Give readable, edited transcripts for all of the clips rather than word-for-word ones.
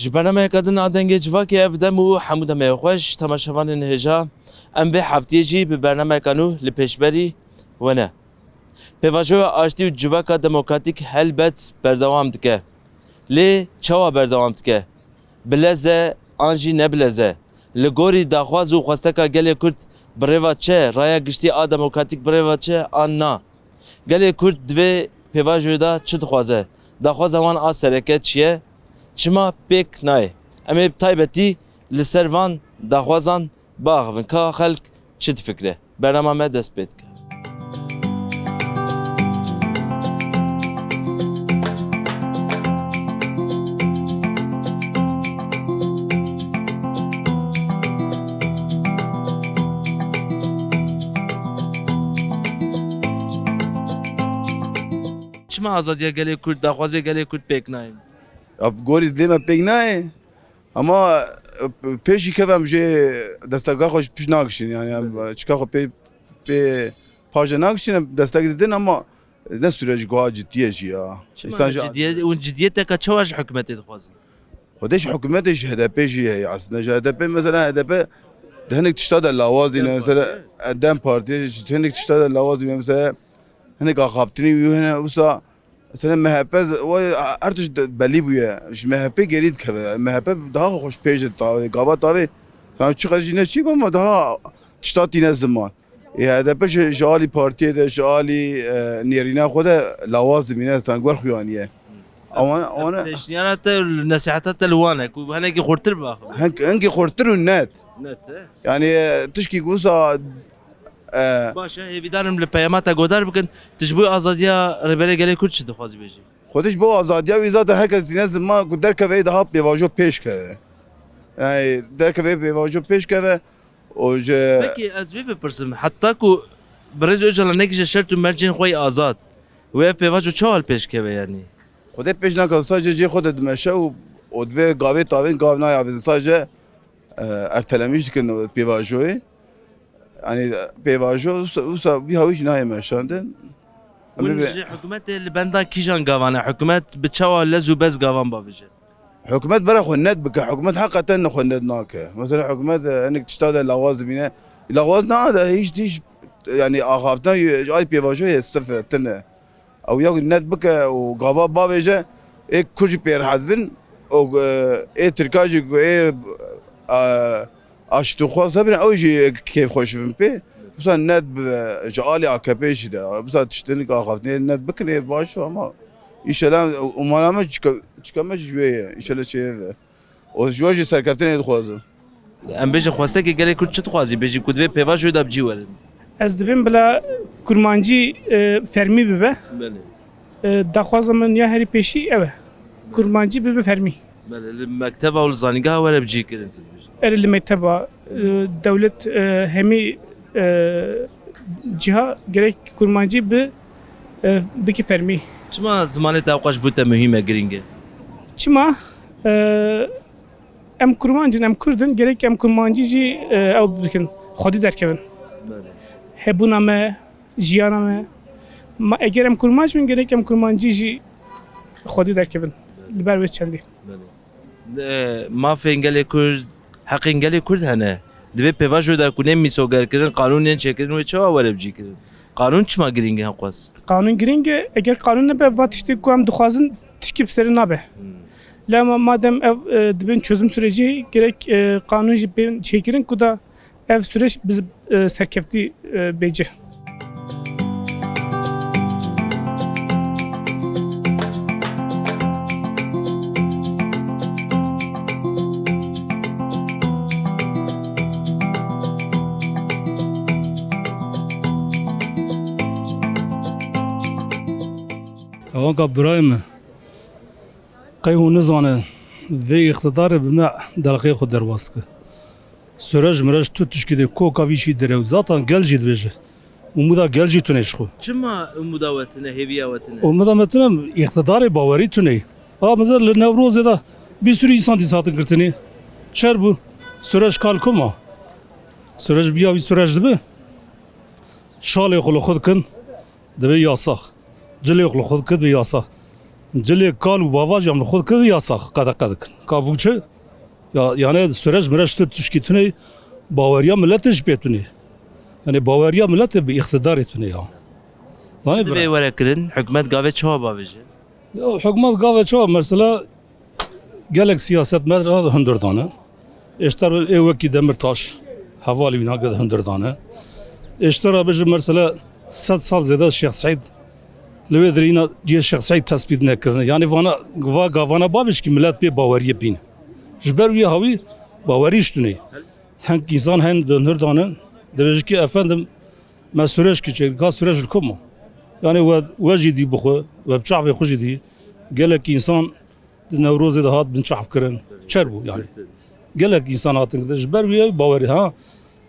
جبرنامه کدن آدنگ جواکی افدم و حمود میخوش تماشاوان نهجا ام به هفته جی به برنامه کنو لپشبری و نه پیواجو آشتی و جواکا دموکراتیک هلبت بردوام دکه لی چوا بردوام دکه بلزه آنجی نبلزه لگوری داخواز و خواستکا گلی کرد بریوا چه رایا گشتی آ دموکراتیک بریوا چه آن نا گلی کرد دوی پیواجو دا چه دخوازه داخواز وان آ سرکت چیه چما پیک نای اما تایبتی لسروان داخوازان باغ که خلق چه فکره برنامه دست پید که چما آزادی گلی کرد داخوازی گلی کرد پیک نای اب گوری دیمه پیک نه اما پیشی که هم جه دستگاه خوش پیش ناکشین یعنی چیکار خو پی پاج ناکشین دستگاه دیدن اما نه سرچ گاه جدیه جیا جدیت اون جدیت که چواش حکومتی دخوازی خودش حکومتش هدف جیه اصلا هدف مثلا هدف هنگ تشتاد لوازی مثلا دم پارتی هنگ تشتاد لوازی مثلا هنگ آخافتنی و هنگ وسا مثلا مهپز و ارتش بلی بوده مهپه گرید که مهپه daha خوش پیش تاوی گاوا تاوی tam çıkacı ne çiğ ama daha çıtatine zaman هدف جالی پارتی ده جالی نیرینا خود لوازم اینه سنگور خویانیه اما تشنیانات نصیحتات الوانه کو هنه کی خورتر باخ هنگی خورتر و نت yani تشکی گوسا باشه هیویدارم لپیامات گودار بکن تجبوی آزادیا ربره گلی کرد چه دخوازی بیجی خودش با آزادیا ویزات herkes dine zaman در که وی daha بیواجو پیش کرده yani در که وی بیواجو پیش کرده و ج پکی از وی بپرسم حتی کو برز اجلا نکیش شرط و مرجین خوی آزاد و بیواجو چهال پیش که یعنی خود پیش نکرد sadece جی خود دمشه و دبی گاوی تاوین گاو نایاوید sadece ertelemiş ki بیواجوی yani بیواجو وسا بیهایش نایمشاندن حکومت البندا کیجان گاوانه حکومت بچوا لزو بس گاوان بابجه حكومات برا خنات بك حكومات حقا خنات ناكه مثلا حكومات انك تشتغل لوازم هنا لوازم هذا هيش يعني اخافتنا جاي بيواجه السفر تنه او يا نت بك وقابا بابجه اي كل بير حذفن او اي تركاجي اي اشتو خاص بين او شيء كيف خوش فين بي بس النت جالي اكبيش ده بس تشتني اخافتني النت بك باش اما İnşallah umarım çıkamayız şöyle inşallah şey o jüveci serkeften edxwazım. Em bejin xweste ki gelek Kürt çi dixwazî bejî ku divê pêva jî da bicî werin. Ez dibim bila kurmancî fermî bibe. Daxwazim min ya herî pêşî ew e. Kurmancî bibe fermî. Li mekteba û li zanîngeha were bicî kirin. Erê li mekteba dewlet hemî ciha gerek kurmancî bi bike fermî. Çima zimanê te xweş bû te mühîm e giring e? Çima em kurmancîn em Kurdin gerek em kurmancî jî ew bikin xwedî derkevin. Hebûna me, jiyana me. Ma eger em kurmanc bin gerek em kurmancî jî xwedî derkevin. Li ber wê çendî. Mafên gelê Kurd, heqên gelê Kurd hene. Divê pêva jî da ku ne mîsogerkirin, qanûnên çêkirin wê çawa were bicî kirin? Qanûn çima giring e xwaz? Qanûn giring e eger qanûn nebe va tiştê ku em dixwazin tişkî bi serê nabe. Lema madem ev dibin çözüm süreci gerek qanûn jî bên çêkirin ku da ev süreç biz serkeftî bêce. Avanka birayim qeyhû nizane vê iqtidarê bi me delxê xwe derbas kir. Süreç mireç tu tişkî dê koka vî jî direw zatan gel jî dibêje. Umuda gel jî tune ji xwe. Çima umuda wetine, hêviya wetine? Umuda me tune iqtidarê bawerî tune. Ha mesela li Newrozê da bir sürü insan dîsatin girtinê. Çer bû? Süreç kalkuma. Süreç biya wî süreç dibe. Şalê xwe li xwe dikin dibe yasak. Cilê xwe li xwe dikir bi yasak. Cilê kal û bavajam li xwe dikir yasak qedeqe dikin. Ka bû çi? Ya yani süreç mireç tu tişkîtine baweriya milletin ji pê tune. Yani baweriya milletê bi iktidarê tune ya. Zanî Divê were kirin hikûmet gavê çawa bavêje. Ya hikûmet gave çawa mesela gelek siyaset medra hundirdane. Eşter ew wekî Demirtaş hevalî wî naged hundirdane. Eştera bijî mesela 100 sal zêde Şeyh Saîd li wê dirîna ciye Şeyh Saîd tespît nekirine. Yani va gavana bavêj ki millet pê baweriyê bîne. Ji ber wî hawî bawerî ji tune. Henk însan hen hundirdane dibêje ki efendim me süreçkî çêk ka süreç li ku ma. Yani we jî dî bixwe we bi çavê xwe jî dî gelek însan di Newrozê de hat bin çav kirin. Çer bû yani. Gelek însan hatin kirin. Ji ber wî bawerî ha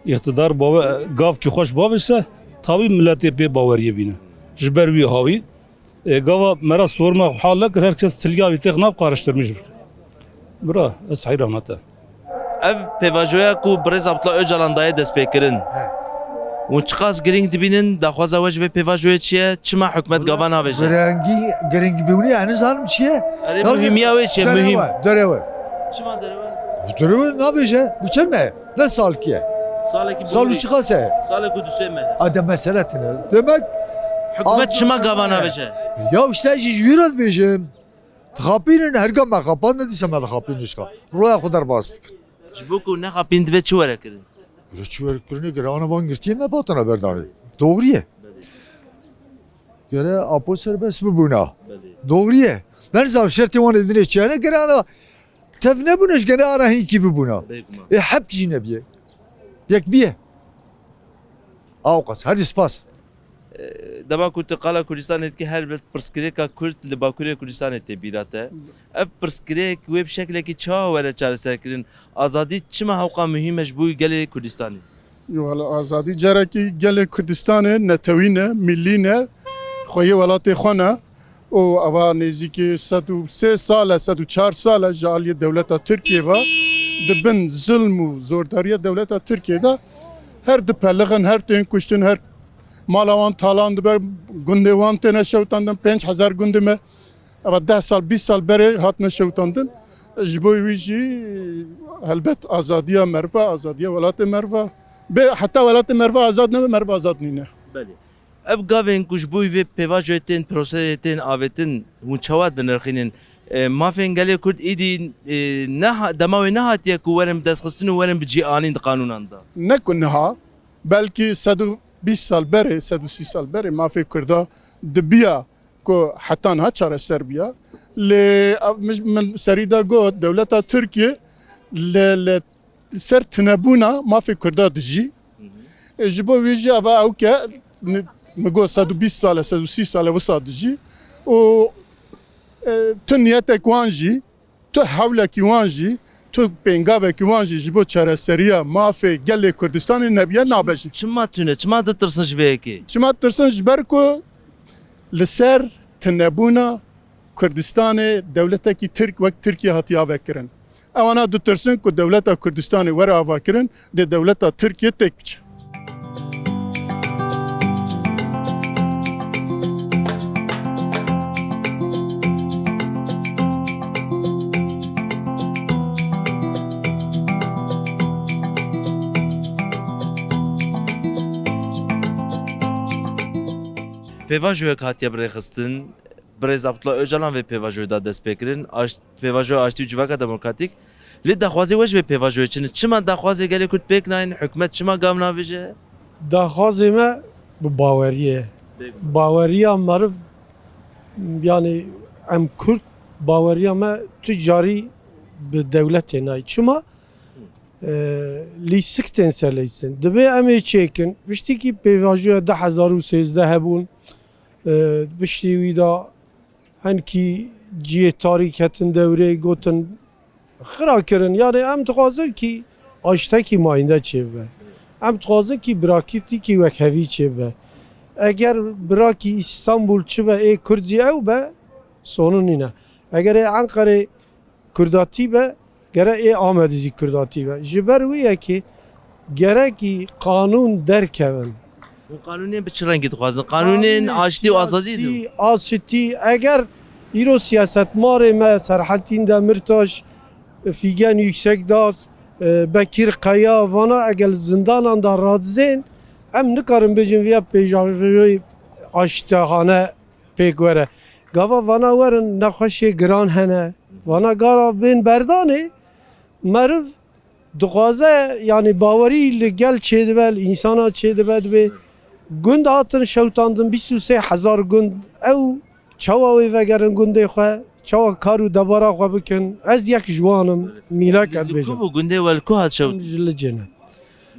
iktidar gavkî xweş bavêjse tawî milletê pê baweriyê bîne. Ji ber wî hawî gava mera sorma hal nekir herkes tilya wî têx nav qariştirmiş. Bira ez heyran hete. Ev pêvajoya ku Birêz Abdullah Öcalan daye dest pê kirin. û çiqas giring dibînin daxwaza we ji vê pêvajoyê çi ye? Çima hikûmet gava navêje? Girengi bûnî yani zanım çiye? Erê mühîmiya wê çi ye? Mühîm. Dereve. Çima derewe? Dereve navêje? Bu çeme? Ne salkiye? Salekî Salu çıkase? salek û dusê me. Adem meseletine. Demek Hikûmet çima gava navêje? ya işte ji virat bêjim. Tıxapînin herga me xapan ne dîse me dixapîn işka. Roya xudar bastık. Ji bo ku nexapîn divê çi were kirin? Çuver kırını göre ana van girtiye me batana berdanı. Doğruye. Göre apo serbest bu buna. Doğruye. Ben zaten şerti van edine çene göre ana tev ne buneş gene ara hinki bu buna. Hep ki nebiye. Yek biye. Avkas hadi spas. Dema ku tu qala Kurdistanê dikî her bir pirsgirêka Kurd li Bakurê Kurdistanê tê bîrate. Ev pirsgirêk wê bi şeklekî çawa were çareserkirin? Azadî çima hewqa mühîm e ji bo gelê Kurdistanê? Wala azadî carekî gelê Kurdistanê netewî ne, millî ne, xweyê welatê xwe ne û ava nêzîkî 103 sal e 104 sal e ji aliyê dewleta Tirkiye ve dibin zulm û zordariya dewleta Tirkiye'de her dipelixin, her tên kuştin, her mala wan talan dibe, gundê wan têne şewtandin, 5000 gundê me eva 10 sal 20 sal berê hatine şewtandin. Ji bo wî jî helbet azadiya merve, azadiya welatê merve bê heta welatê merve azad nebe, merve azad nîne. Belê. Ev gavên ku ji bo vê pêvajoyê tên prosesê tên avêtin hûn çawa dinirxînin? Mafên gelê Kurd êdî dema wê nehatiye ku werin bi destxistin û werin bi cîanîn di qanûnan da. Ne ku niha belkî 120 sal berê 130 sal berê mafê Kurda dibiya ku heta niha çareser biya lê min serî de got dewleta Tirkiye li ser tinebûna mafê Kurda dijî. Ji bo wî jî eva ew ke mi got 120 sal 130 sal wisa dijî û tu niyetek wan jî tu hewlekî wan jî tu pêngavekî wan jî ji bo çareseriya mafê gelê Kurdistanê nebiye nabêjin. Çima tune, çima ditirsin ji vê yekê? Çima tirsin ji ber ku li ser tinebûna Kurdistanê dewletekî Tirk wek Tirkiye hatiye avekirin. Ewana ditirsin ku dewleta Kurdistanê were avakirin dê dewleta Tirkiye têk biçe. Pêvajoyek hatiye birêxistin, Birêz Abdullah Öcalan vê pêvajoyê da dest pê kirin, pêvajoya Aştî û Civaka Demokratîk. Lê daxwazê we ji vê pêvajoyê çi ne? Çima daxwazê gelê Kurd pêk nayên, hikûmet çima gav navêje? Daxwazê me bi baweriye. Baweriya meriv yani em Kurd baweriya me tu carî bi dewletê nayê. Çima lîstik tên ser lîstin. Divê em ê çêkin. Piştîkî pêvajoya 2013 hebûn. Piştî wî da henkî ciyê tarîk hetin devrê gotin xira kirin. Yani em dixwazin ki aştekî mayînde çêbibe. Em dixwazin ki birakîtîkî wek hevî çêbibe. Eger birakî İstanbul çibe ê Kurdî ew be sonun nîne. Eger ê Enqerê Kurdatî be gerek ê Amedê jî Kurdatî be. Ji ber wî yekê gerekî kanûn derkevin. û qanûnên bi çi rengî dixwazin? Qanûnên aştî û azadî dû? Asitî eger İro siyaset mare me Serhattin Demirtaş, Figen Yüksekdağ, Bekir Kaya, vana egel zindanan da radzên em nikarin bêjin vêya pêjavî aştehane pêk were. Gava vana werin nexweşê giran hene. Vana gara bên berdanê meriv dixwaze yani bawerî li gel çêdibe, li insana çêdibe dibe. Gund hatin şewtandin 23,000 gund. Ew çawa wê vegerin gundê xwe, çawa kar û debara xwe bikin. Ez yek jwanim mîlek et bêjim. Ku gundê wel ku hat şewt. Ji li cene.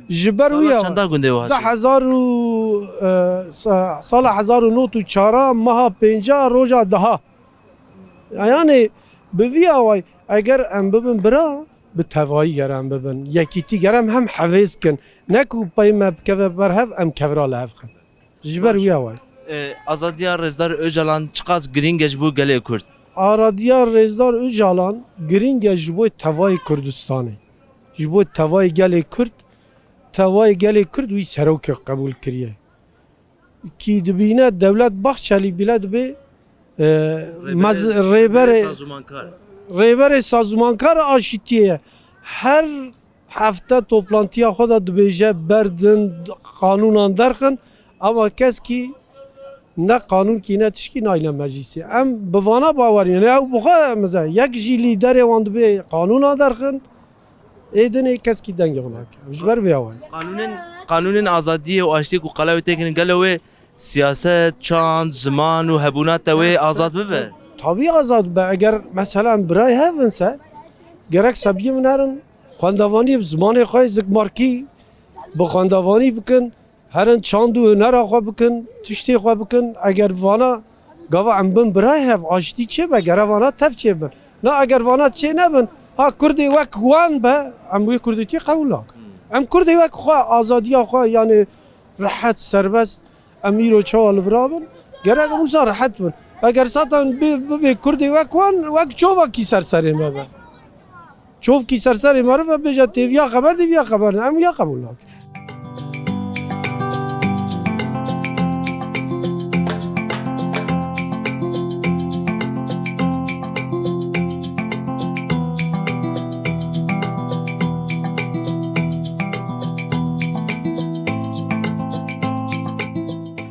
Ji ber wî ya Çanda gundê hat. 1000 sala 1904 meha 5 roja daha. Yani bi vî away eger em bibin bira bi tevayî gerem bibin. Yekîtî gerem hem hevêz kin. Ne ku pey me bikeve berhev em kevra li hev xin. Ji ber wî away. Azadiya Rezdar Öcalan çıqas girînge ji bo gelê Kurd. Aradiya Rezdar Öcalan giringe ji bo tevayî Kurdistanê. Ji bo tevayî gelê Kurd, tevayî gelê Kurd wî serokê qebûl kiriye. Ki dibîne Devlet Bahçeli bile dibe rêberê sazûmankar aşîtiye her hefte toplantıya xwe da dibêje berdin kanûnan derxin ama keskî ne kanûn kî ne tişkî nayle meclîsê. Em bi vana bawerîne ew bixwe meze yek jî lîderê wan dibe kanûna derxin êdinê keskî dengê xwe nake. Ji ber vê away. Kanûnên azadiyê û aştiyê ku qala wê têkirin gelo wê siyaset, çand, ziman û hebûna te wê azad bibe. Tabii azad be eger mesela birayê hevinse gerek sebiyê min herin xwendevanî bi zimanê xwe zikmarkî bi xwendevanî bikin herin çand û hunera xwe bikin tiştê xwe bikin eger vana gava em bin birayê hev aştî çê be gere vana tev çê bin ne eger vana çê nebin ha Kurdê wek wan be em wê Kurdîtiyê qebûl nakin em Kurdê wek xwe azadiya xwe yani rehet serbest em îro çawa li vir bin gerek em wisa rehet bin eger satan bibe Kurdê wek wan wek çovekî serserê me be çovkî serserê me ve bêje têviya xeber dîviya xeber em ya qebûl nakin.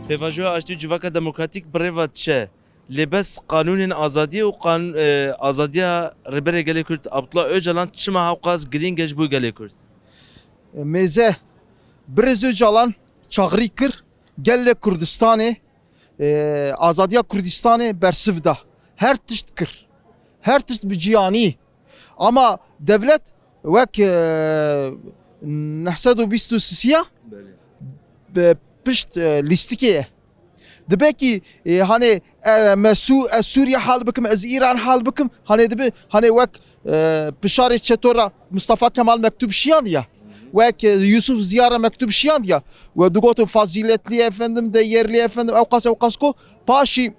Pêvajoya aştî û civaka demokratîk birêva dişe lêbes kanûnên azadiyê û azadiya rêberê gelê Kurd Abdullah Öcalan çima hewqas girînge ji bo gelê Kurd. Mêze Birêz Öcalan çaxirî kir gelê Kurdistanê azadiya Kurdistanê bersiv da her tişt kir her tişt bi ciyanî ama devlet wek 923 pişt lîstikê ye dibe ki hani me Sûriye hal bikim ez İran hal bikim hani dibe hani wek pişarê çetora Mustafa Kemal mektub şiyandiya wek Yusuf Ziyara mektub şiyandiya ve digotin faziletli efendim de yerli efendim evqas ko paşi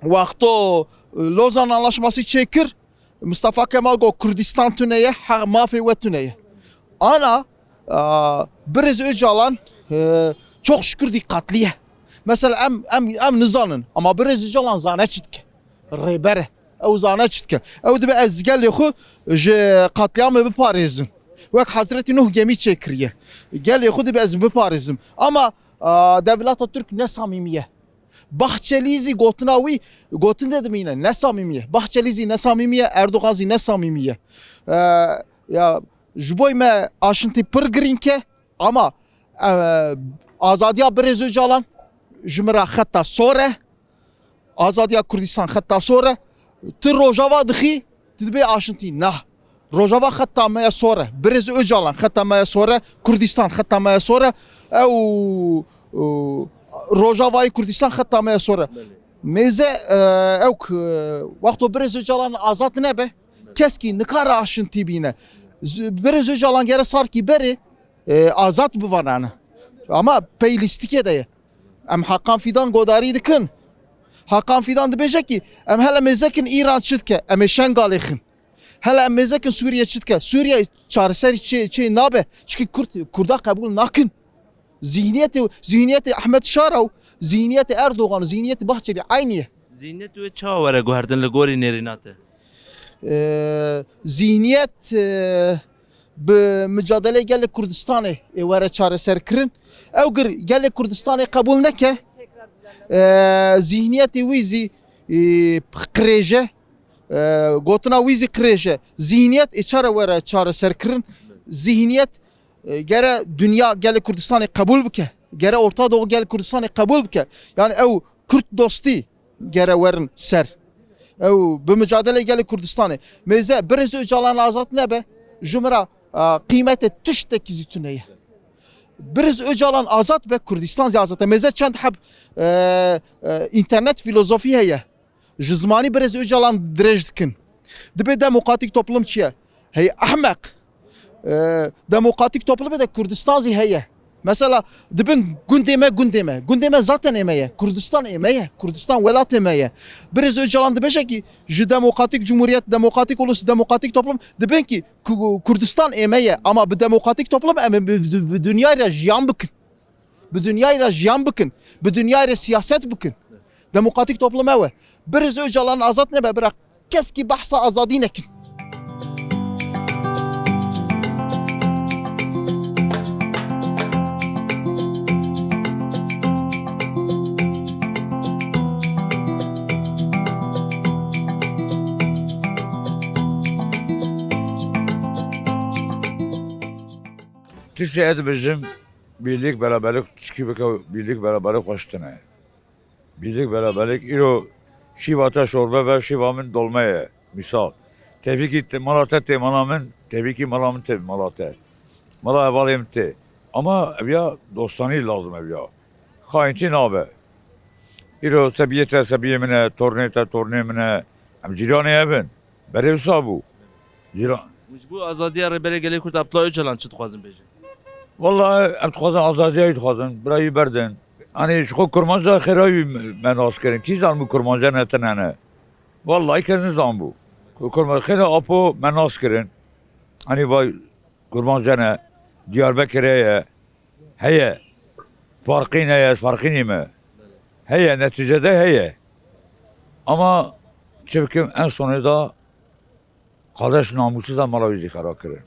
vakto Lozan anlaşması çekir Mustafa Kemal go Kürdistan tüneye mafê ve tüneye ana Birêz Öcalan çok şükür dikkatliye. Mesela em nizanın ama Birêz Öcalan zane çitke. Rêbere. Ew zane çitke. Ew dibe ez gelê xwe ji katliamê biparêzim. Wek Hazretî Nuh gemî çêkiriye. Gelê xwe dibe ez biparêzim. Ama devleta Türk ne samimiye. Bahçelîzî gotina wî gotin dedim yine ne samimiye. Bahçelîzî ne samimiye. Erdoğan'zî ne samimiye. Ya ji bo me aşintî pir girînke ama azadiya Birêz Öcalan ji me re xeta sor e azadiya Kurdistan xeta sor e tu rojava dixî tu dibê aşintî nah rojava xeta me ye sor e Birêz Öcalan xeta me ye sor e Kurdistan xeta me ye sor e ew rojavayê Kurdistan xeta me ye sor e mêze ew wexto Birêz Öcalan azad nebe keskî nikare aşintî bîne Birêz Öcalan gere sarkî berê azad bivanane ama peylîstikê de ye em Hakan Fidan godarî dikin Hakan Fidan dibêje ki em hele mêzekin İran çitke em ê şengalê xin hele em mêzekin Sûriye çitke Sûriye çareserî çê nabe çünkü Kurda qebûl nakin zihniyetê Ahmed Şara û zihniyetê Erdoğan zihniyetê Bahçeli aynı ye Zihniyet ve çağ vere guherdin li gorî nêrînate. zihniyet bi mücadele gelek Kurdistanê ê were çareserkirin ew gir gelek Kurdistanê qebûl neke zihniyetê wî zî qirêje gotina wî zî qirêje zihniyet ê çare were çareserkirin zihniyet gere dünya gelek Kurdistanê qebûl bike gere Orta Doğu gelek Kurdistanê qebûl bike yani ew Kürt dostî gere werin ser ew bi mücadele gelek Kurdistanê mêze Birêz Öcalan azad nebe ji min re qîmetê tiştekî zî tune ye Birêz Öcalan azad be Kurdistan zî azad e mêze çend heb internet filozofî heye ji zimanî Birêz Öcalan dirêj dikin dibe demokratîk toplum çi ye hey ehmeq demokratîk toplumê de Kurdistan zî heye mesela dibin gundê me zaten ême ye Kurdistan ême ye Kurdistan welat ême ye Birêz Öcalan dibêje ki ji demokratîk cumhuriyet demokratîk ulus demokratîk toplum dibin ki Kurdistan ême ye ama bi demokratîk toplum em bi dünyayê re jiyan bikin bi dünyayê re jiyan bikin bi dünyayê re siyaset bikin demokratîk toplum ew e Birêz Öcalan azad nebe bira keskî behsa azadî nekin Türkçe bizim birlik beraberlik çıkıp birlik beraberlik hoştune. Birlik beraberlik ilo şivata şorba ve şivamın dolmaya misal. Tebrik ki malata te malamın tebrik ki malamın te malata. Mala evalim te. Ama evya dostani lazım evya. Hainti nabe. İlo sebiyete sebiyemine torneta tornemine am cirane evin. Berev sabu. Ciran. Bu azadiya rebere gelek Kurt Abdullah Öcalan çı dixwazin bêjin. Vallahi em dixwazin azadiya dixwazin birayî berdin. Hani şu kurmanca xêrayî me nas kirin. Kî zan bu kurmanca netin hene? Vallahi kes nizan bu. Kurmanca xêra apo me nas kirin. Hani vay kurmanca ne? Diyarbakır'e ye. Heye. Farkı ne? Farkı ne mi? Heye neticede heye. Ama çevikim en sonunda kardeş namussuz da malavizi karar kirin.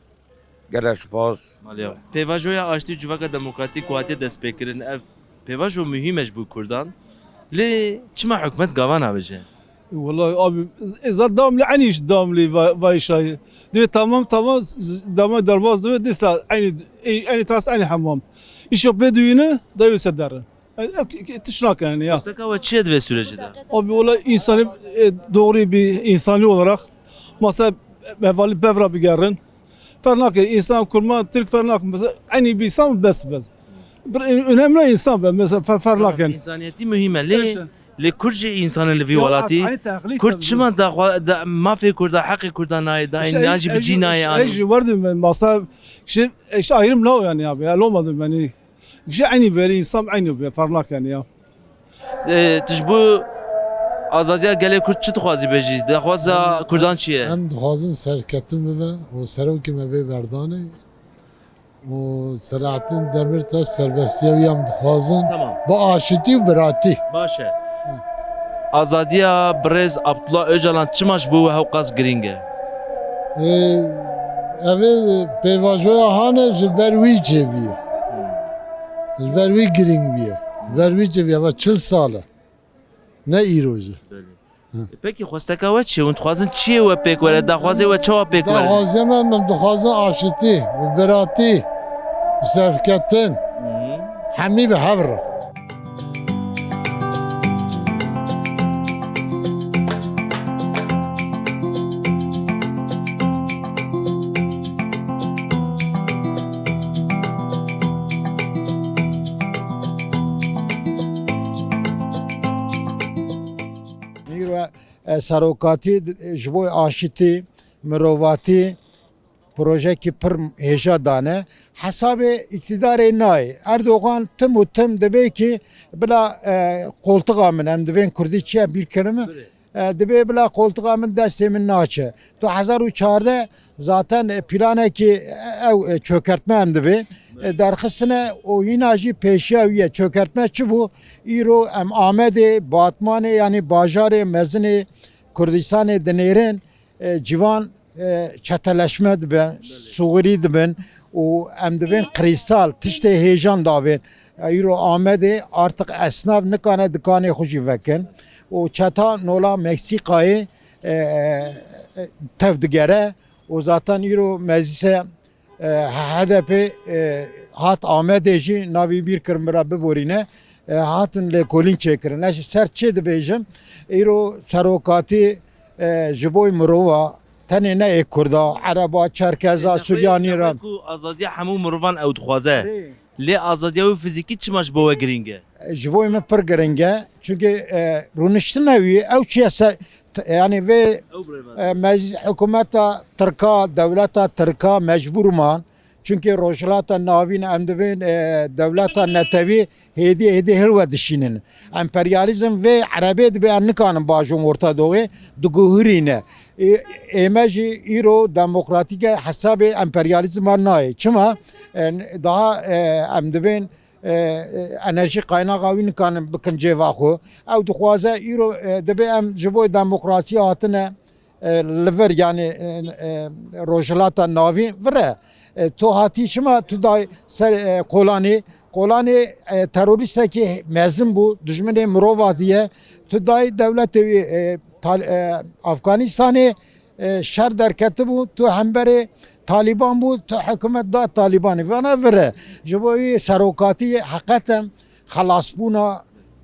Gerek spas. Pêvajoya aştî civaka demokratîk watiye destpêkirin ev pêvajo mühim e ji bo Kurdan. Lê çima hikûmet gavan nabêje? والله abi zaten aynı iş devamlı vay şey. Diyor tamam damat derbaz diyor desa aynı tas aynı hamam. İş yapıyor düğünü da sedar. Tışnak yani ya. Stakava çiye ve süreci de? Abi valla insanı doğru bir insani olarak mesela evveli bevra bir gerin. Fernak insan kurma Türk fernak mesela aynı bir insan bes. Önemli insan ben mesela fernak yani. İnsaniyeti mühim e. Lê Kurtçe insanı li vî welatî Kurt çima da mafê Kurda heqê Kurda nayê da yan jî bi cî nayê anî. Eji verdim ben masa şey ayrım ne yani abi. Ya olmadı beni. Şey aynı böyle insan aynı bir farlak yani ya. Tij bu azadiya gelê Kurt çi dixwazî bêjî? Dixwaza Kurdan çi ye? Em dixwazin serketim bibe û serokê me bê berdanê û Selahattin Demirtaş serbestiya wî em dixwazin Tamam. bi aşitî û biratî. Baş e. Azadiya Birêz Abdullah Öcalan çima ji bo we hewqas giring e? Ev ê pêvajoya hane ji ber wî cêbiye. Ji ber wî giring bîye. Ji ber wî cêbiye ve 40 sal e. Ne îro jî. Pekî xwesteka we çi ye? Hûn dixwazin çiyê we pêk were? Daxwazê we çawa pêk were? Daxwazê me em dixwazin aşitî bi biratî bi serketin hemî bi hev re. سروکاتی جبوی آشتی مروواتی پروژه کی پر هجا دانه حساب اقتدار نای اردوغان تم و تم دبی کی بلا قولتقا من ام دبین کردی چیه bir kelime Dibe bila koltuğa min destê min naçe. 2014 zaten planeki ev çökertme em dibe. Derxisine o yine jî pêşiya çökertme çi bû? İro em Amedê, Batmanê yani bajarê mezinê Kurdistanê dinêrin civan çeteleşme dibin, Sûrî dibin û em dibin kristal tiştê hêjan davên. İro Amedê artık esnaf nikane dikanê xwe jî vekin. O çeta nola Meksikayê tev digere. O zaten îro meclise HDP hat Amedê jî navî bir kirin bira biborîne. Hatin lêkolîn çêkirin. Ez ser çê dibêjim? İro serokatî ji bo mirova tenê ne Kurda, Ereba, Çerkeza, Suryanî re. ku azadiya hemû mirovan ew dixwaze. Lê azadiya wî fizîkî çima ji bo we giring e? Ji bo me pir giring e. Çünkü rûniştina wî ew çiye yani ve hikûmeta Tirka, devleta Tirka mecbûr man. Çünkü rojilata navîn em dibin devleta netewî hêdî hilwe dişînin. Emperyalizm ve Erebê dibe em nikanin bajûn Orta Doğê diguhirîne. Ême jî îro demokratîke hesabê emperyalizma nayê. Çima daha em dibin enerji kaynağı wî nikanin bikin cêva xwe. Ew dixwaze îro dibe em ji bo demokrasiyê hatine li vir yani rojilata navîn vire. تو هاتی شما تو دای سر قولانی تروریست که مزن بود دشمن مروادیه تو دای دولت افغانستان شر درکته بود تو همبر طالبان بود تو حکومت داد طالبانی و نه وره جبوی سروکاتی حقیقتا خلاص بونا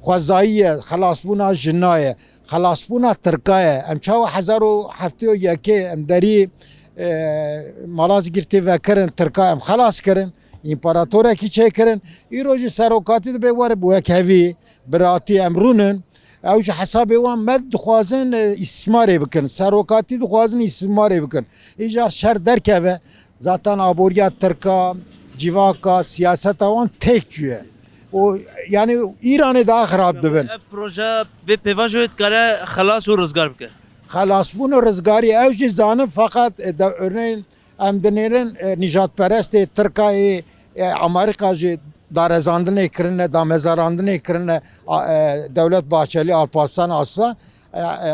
خوزاییه خلاص بونا جنایه خلاص بونا ترکایه امچاو 1071 ام داری مالاز گرتی و کرن ترکا ام خلاص کرن امپراتوره کی چه کرن ایروج سروکاتی به وار بو کوی براتی امرونن اوج حساب وان مد دخوازن استثمار بکن سروکاتی دخوازن استثمار بکن ایجار شر درکه zaten aborya Tırka civaka siyaset avan tek cüye o yani İran'ı daha harap dibin proje ve pevajoyet kare xelas û rizgar bike خلاص بون رزگاری اوجی زانم فقط örneğin em dinerin nijatperest Türkiye Amerika jî darezandine kirine da mezarandine kirine Devlet Bahçeli Alparslan asla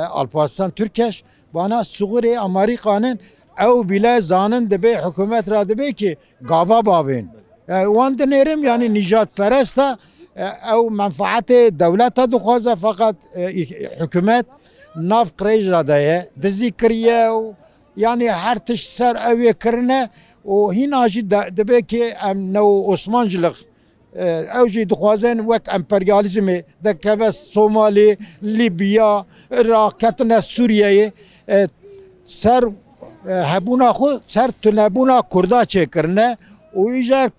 Alparslan Türkeş bana Suriye Amerika'nın ev bile zanın dibe hükümet ra dibe ki gava babin wan dinerim yani nijatperest ev menfaati devlete dixwaze fakat hükümet nav krejda daye dizi kiriye yani her tiş ser evi kirine o hinacı dibe ki em ne Osmancılık evci dixwazen vek emperyalizmi dekeve Somali, Libya, Irak, ketine Suriye'yi ser hebuna xu ser tunebuna Kurda çekirine o icar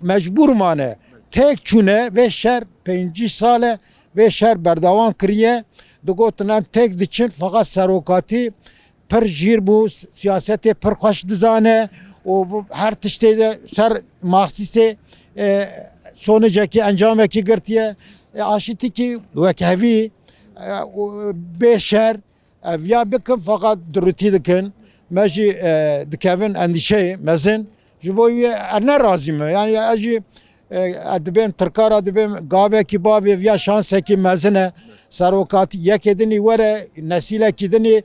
mecbur mane tek çune ve şer 5 sale ve şer berdavan kiriye digotin tek diçin fakat serokatî per jîr bu siyasete per xweş dizane o her tiştê de ser Marksîstê sonecekî encamekî girtiye aşîtî ki wekevî bê şer ev ya bikin fakat dirûtî dikin me jî dikevin endîşeyê mezin ji bo wê ne razî me yani ez jî dibên Tirkara dibên gavekî bavê ya şansekî mezine serokatî yekê dinî were nesîlekî dinî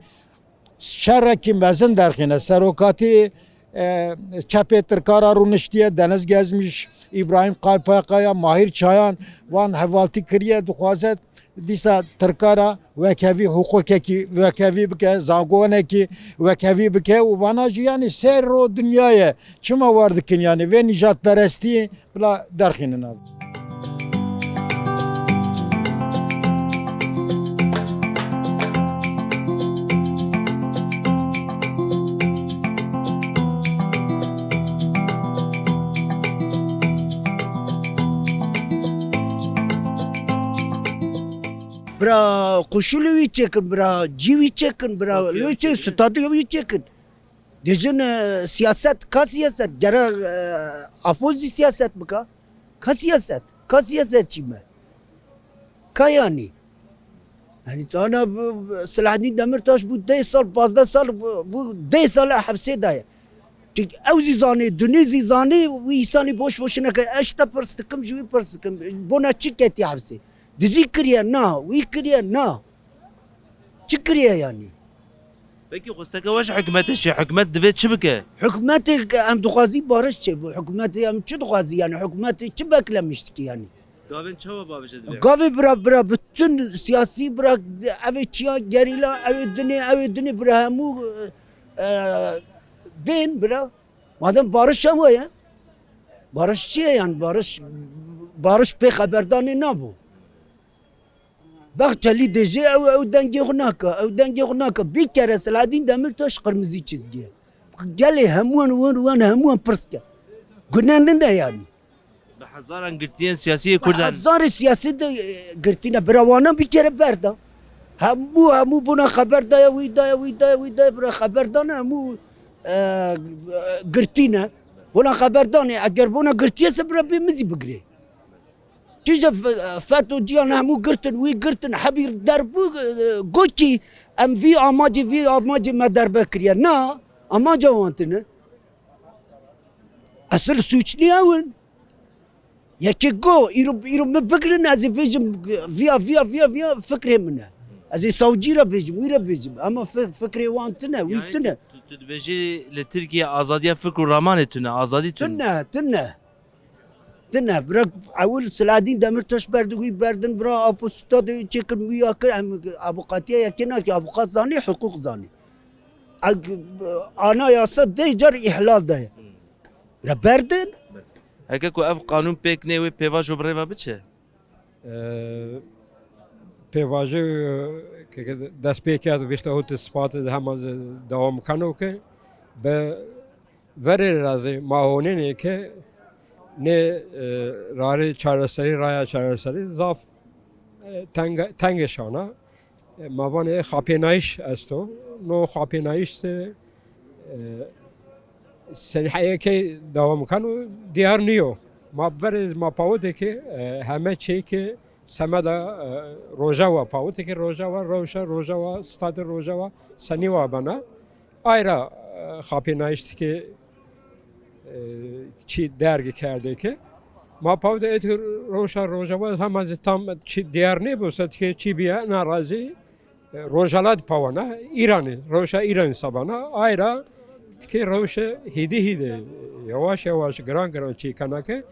şerrekî mezin derxîne serokatî çepê Tirkara rûniştiye Deniz Gezmiş İbrahim Kaypakaya Mahir Çayan wan hevaltî kiriye dixwaze dîsa Tirkara wekevî hukukekî wekevî bike zagonekî wekevî bike û wana jî yani ser ro dünyayê çima war dikin yani vê nijatperestiyê bila derxînin ev. برا قشولوی چکن برا جیوی چکن برا لوچه ستادیوی چکن دیجن سیاست کا سیاست گره اپوزی سیاست بکا کا سیاست چی me ka yani Yani sana Selahattin Demirtaş bu 10 sal 15 sal bu 10 sal hapse daya. Çünkü evzi zani, dünezi zani ve insanı boş boşuna ki eşte pırstıkım, jüvi pırstıkım. Buna çık etti hapse. Dizi kiriye na, ve kiriye na. Çık kiriye yani. Peki xwesteke weş hükümete şey hükümet divê çi bike? Hükümeti em duhazi barış çe. Bu hükümeti em çi duhazi yani hükümeti çi beklemişti ki yani. Gavên çawa babişe divê? Gavi bıra bütün siyasi bırak ev çiya gerila ev dini bıra hemu ben bıra. Madem barış ama ya. Barış çiye yani barış pe haberdanı ne bu? Bak çeli deje ev denge hunaka bir kere Selahattin Demirtaş kırmızı çizgi. Gel hemen pırske. Günahın ne yani? Bi hezaran girtiyen siyasiye Kurdan. Hazar siyasi de girtine birawana bir kere berda. Hemu buna haber daya vidaya bira haber dana hemu girtine. Buna haber dana eğer buna girtiyse bira bimizi bigre. Çiğce FETÖ cihan hemu girtin habir derbu goki em vi amacı medarbe kiriye. Na amacı vantine. Asıl suçlu yavun. Yeki go iru me bigrin az bejim via fikri mine. Az savcira bejim wira bejim ama fikri wantine witine. Tu dibêjî li Tirkiye azadiya fikr û ramanê tune azadî tune. Tine bırak avul Selahattin Demirtaş berdi berdin bırak aposta de çekin müyakır avukatiye yakina ki avukat zani hukuk zani. Ana yasa dejar ihlal de. Bırak berdin. Heke ku ev kanûn pêk nê wê pêva ji birêva biçe? Pêvajî destpêkê vişte hût spatê hema dewam kano ke be verê razê mahonênê ke ne rarê çareserî raya çareserî zaf tenge şana mavanê xapênayîş esto no xapênayîş de senhiyekê dewam kan û diyar niyo ma verê ma pawoteke heme çêke semeda roja wa pawoteke roja wa roja wa stadê roja wa senî wa bana ayra xapênayîşteke çi dergi kerdeke ma pawde et roja wa hema tam çi diyar ne bu satke çi biya narazi rojalat pawana İran'ı roja İran sabana ayra ki roşe hidi yavaş yavaş gran çi kanake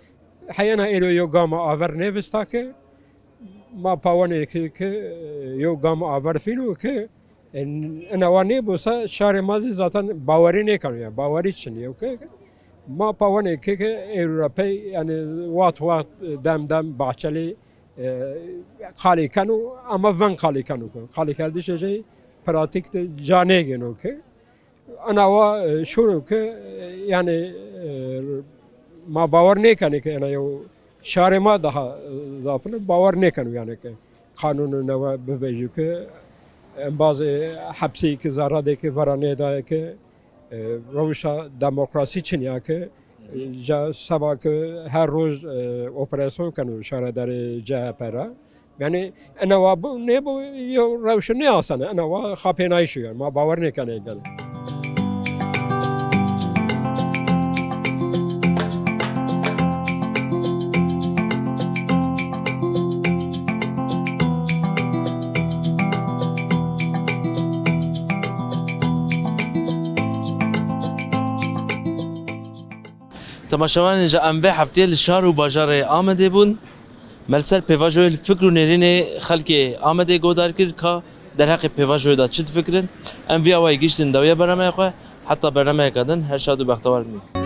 hayana elo yogama aver nevistake ma pawane ki yogama aver filu ki ana vane bosa şare mazi zaten bavari ne kanıyor bavari için yok ki ma pawane ki Avrupa yani wat dem bahçeli khali kanu ama van khali kanu khali kaldı şey pratik de jane geno ki ana va şunu ki yani ma bavar ne kanı ki ana yo şarema daha zafını bavar ne kanı yani ki kanunu ne va bebeju ki bazı hapsi ki zarade ki varane da ki روشا دموکراسی چنیا که جا سبا که هر روز اپراسیون کنو شهر در جه پرا یعنی انا و نه بو یو روش نه آسانه انا و خاپی نایشی ما باور نکنه گل Temaşevanên ji em vê hefteyê li şar û bajarê Amedê bûn. Melser pêvajoyê li fikr û nêrînê xelkê Amedê godar kir ka derheqê pêvajoyê da çi difikirin. Em vîya wayê giştin dawiya bernameya xwe heta bernameyeka din her şad û bextewar bînin.